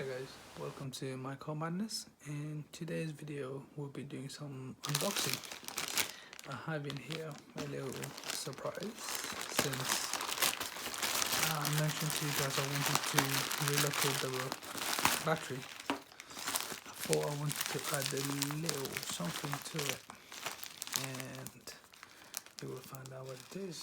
Hello guys, welcome to my car madness. In today's video we'll be doing some unboxing. I have in here a little surprise since I mentioned to you guys I wanted to relocate the battery. I thought I wanted to add a little something to it and you will find out what it is.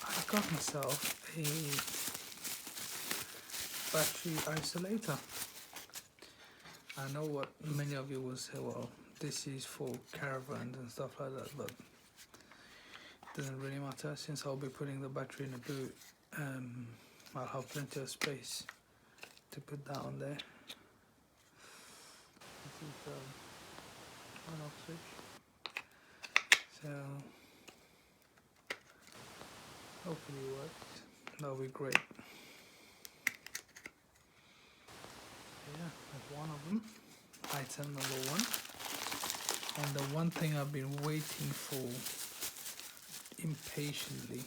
I got myself a battery isolator. I know what many of you will say, well, this is for caravans and stuff like that, but it doesn't really matter since I'll be putting the battery in the boot. I'll have plenty of space to put that on there. This is the on-off switch. So hopefully it works. That'll be great. Yeah, that's one of them. Item number one. And the one thing I've been waiting for impatiently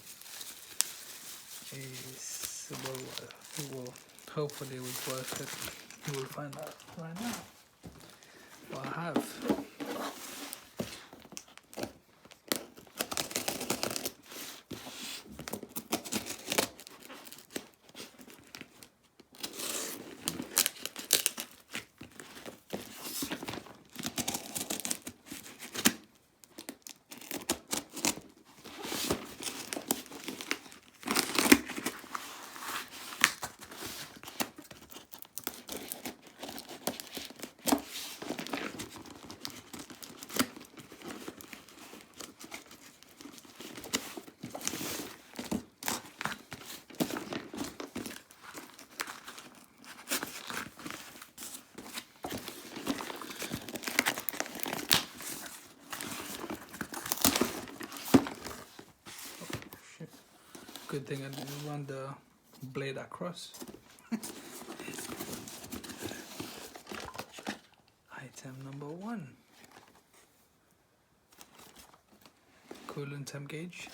is, well, it will hopefully it will work it. You will find out right now. What I have. Good thing I didn't run the blade across. Item number one. Coolant temp gauge.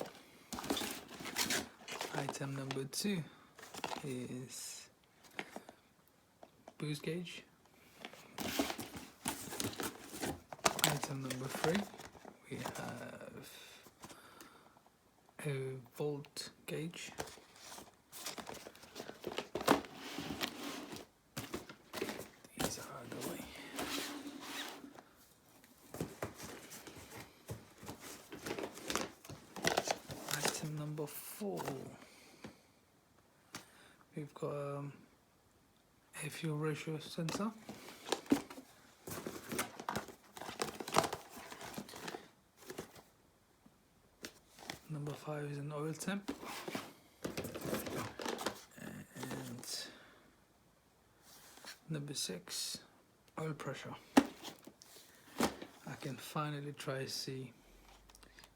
Item number two is boost gauge. Item number three, we have a volt gauge. These are out of the way. Item number four, we've got a fuel ratio sensor. Number five is an oil temp, and number six, oil pressure. I can finally try to see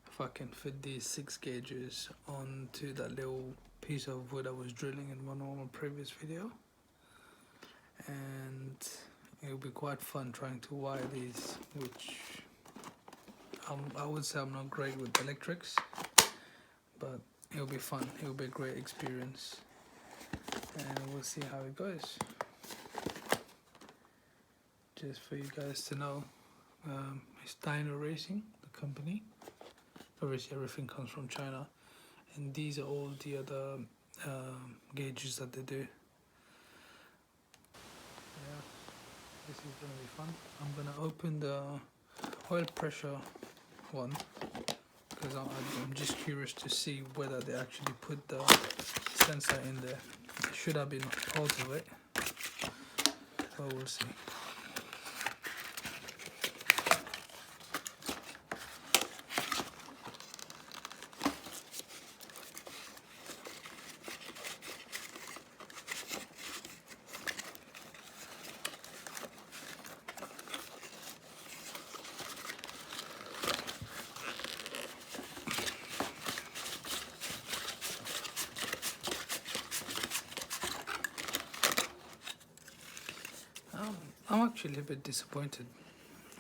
if I can fit these 6 gauges onto that little piece of wood I was drilling in one of my previous video, and it'll be quite fun trying to wire these, which I would say I'm not great with electrics, but it'll be fun. It'll be a great experience, and we'll see how it goes. Just for you guys to know, it's Dino Racing, the company. Obviously everything comes from China, and these are all the other gauges that they do. Yeah, this is gonna be fun. I'm gonna open the oil pressure one, because I'm just curious to see whether they actually put the sensor in there. It should have been part of it, but we'll see. I'm actually a bit disappointed.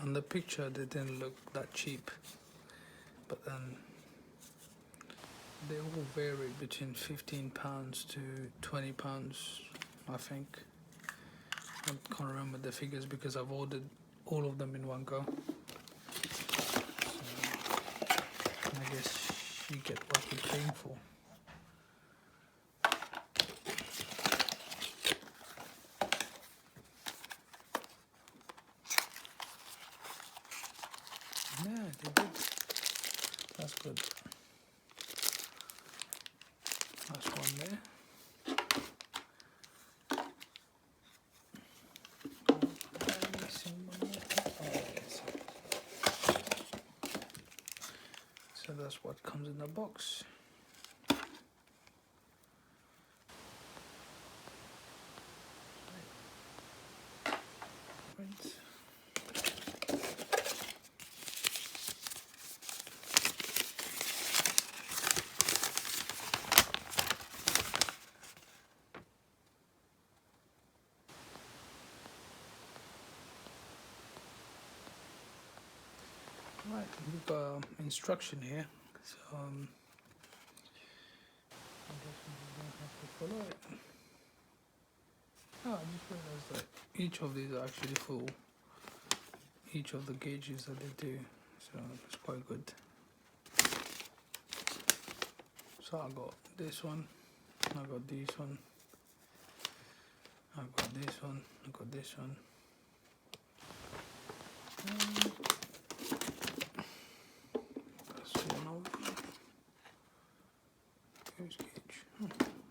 On the picture they didn't look that cheap, but then They all vary between £15 to £20, I think. I can't remember the figures because I've ordered all of them in one go. So I guess you get what you're paying for. Yeah, they did. That's good. That's one there. So that's what comes in the box. Right, we've got instruction here, so I guess we don't have to follow it. Oh, I just realized that each of these are actually full, each of the gauges that they do, so it's quite good. So I got this one, I got this one, I got this one, I got this one. That's one of them. Here's gauge.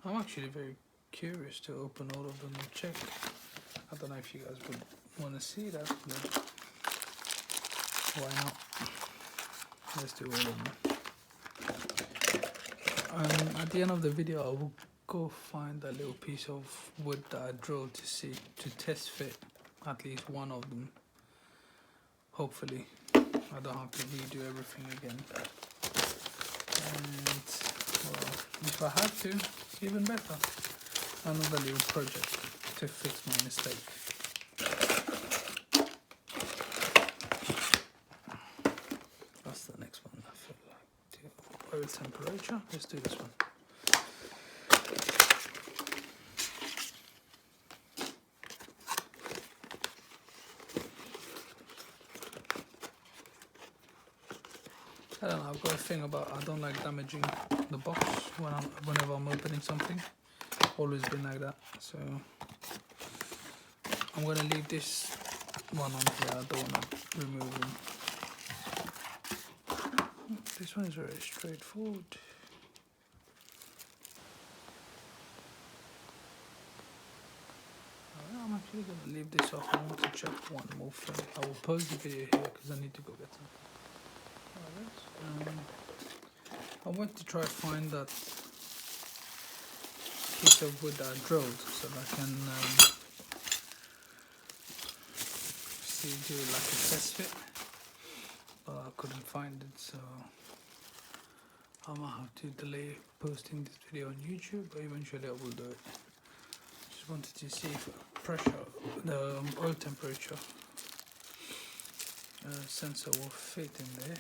I'm actually very curious to open all of them and check. I don't know if you guys would want to see that, but why not? Let's do all of them. At the end of the video, I will go find that little piece of wood that I drilled to test fit at least one of them. Hopefully, I don't have to redo everything again. And well, if I have to, even better. Another little project to fix my mistake. That's the next one. I feel like to oil temperature. Let's do this one. I don't know, I've got a thing about I don't like damaging the box whenever I'm opening something. Always been like that, so I'm gonna leave this one on here. I don't wanna remove them. This one is very straightforward. I'm actually gonna leave this off. I want to check one more thing. I will pause the video here because I need to go get some. I want to try to find that piece of wood that I drilled so that I can do like a test fit, but I couldn't find it, so I might have to delay posting this video on YouTube, but eventually I will do it. Just wanted to see if the oil temperature sensor will fit in there.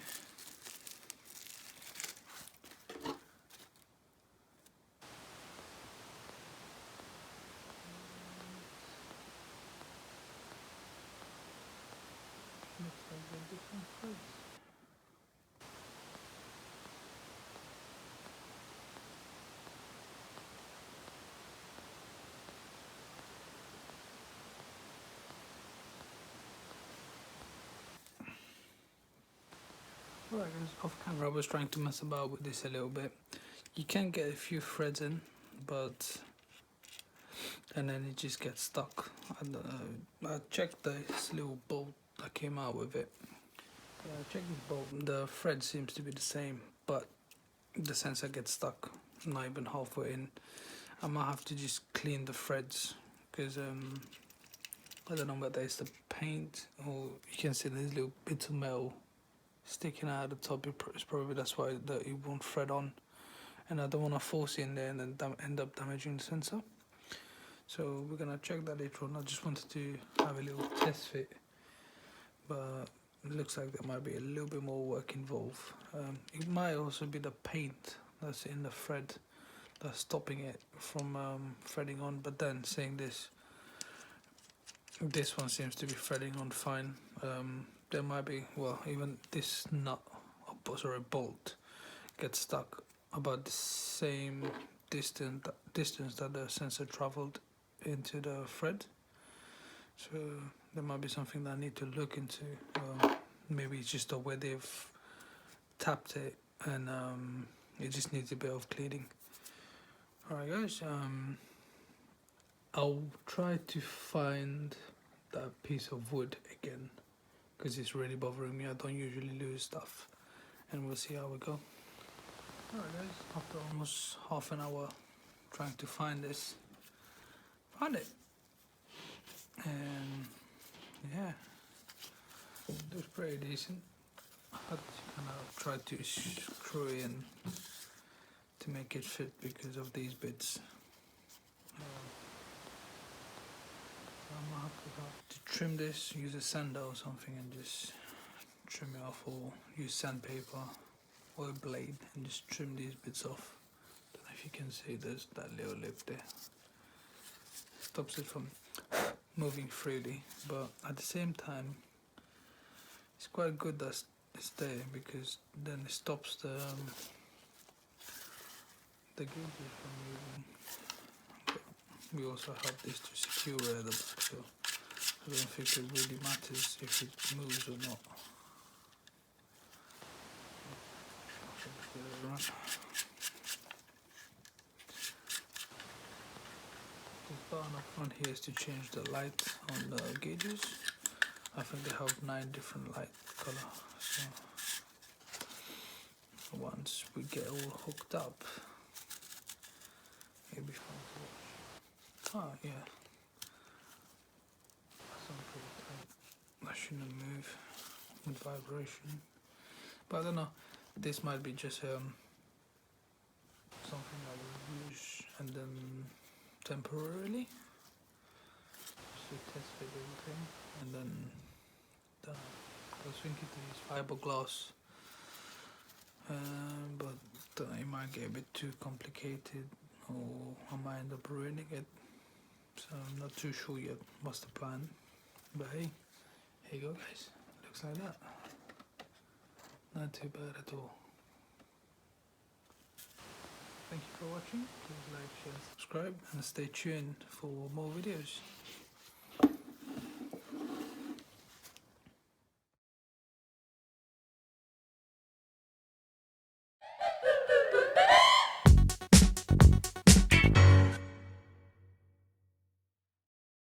Looks like they're different threads. Alright guys, off camera I was trying to mess about with this a little bit. You can get a few threads in, and then it just gets stuck. I checked this little bolt that came out with it. I checked this bolt, the thread seems to be the same, but the sensor gets stuck not even halfway in. I might have to just clean the threads because I don't know whether it's the paint or you can see these little bits of metal sticking out at the top. It's probably that's why it won't thread on, and I don't want to force it in there and then end up damaging the sensor. So we're gonna check that later on. I just wanted to have a little test fit, but it looks like there might be a little bit more work involved. It might also be the paint that's in the thread that's stopping it from threading on. But then saying this one seems to be threading on fine. There might be, well, even this nut, sorry, bolt gets stuck about the same distance that the sensor traveled into the thread. So there might be something that I need to look into. Maybe it's just the way they've tapped it, and it just needs a bit of cleaning. Alright guys, I'll try to find that piece of wood again, because it's really bothering me. I don't usually lose stuff, and we'll see how we go. Alright guys, after almost half an hour trying to find this, found it. And yeah, it was pretty decent. I had to kind of try to screw it in to make it fit because of these bits. I'm gonna have to trim this, use a sander or something, and just trim it off, or use sandpaper or a blade and just trim these bits off. Don't know if you can see, there's that little lip there. Stops it from moving freely, but at the same time it's quite good that it's there, because then it stops the gauges from moving. But we also have this to secure it at the back, so I don't think it really matters if it moves or not. This button up front here is to change the light on the gauges. I think they have 9 different light colors. So once we get all hooked up, it'll be fun to watch. Oh yeah, that's not pretty tight. That shouldn't move with vibration. But I don't know. This might be just something I will use and then temporarily, just to test fit everything, and then done. I was thinking to use fiberglass, but it might get a bit too complicated, or I might end up ruining it. So I'm not too sure yet what's the plan. But hey, here you go guys. Looks like that. Not too bad at all. Thank you for watching. Please like, share, subscribe, and stay tuned for more videos.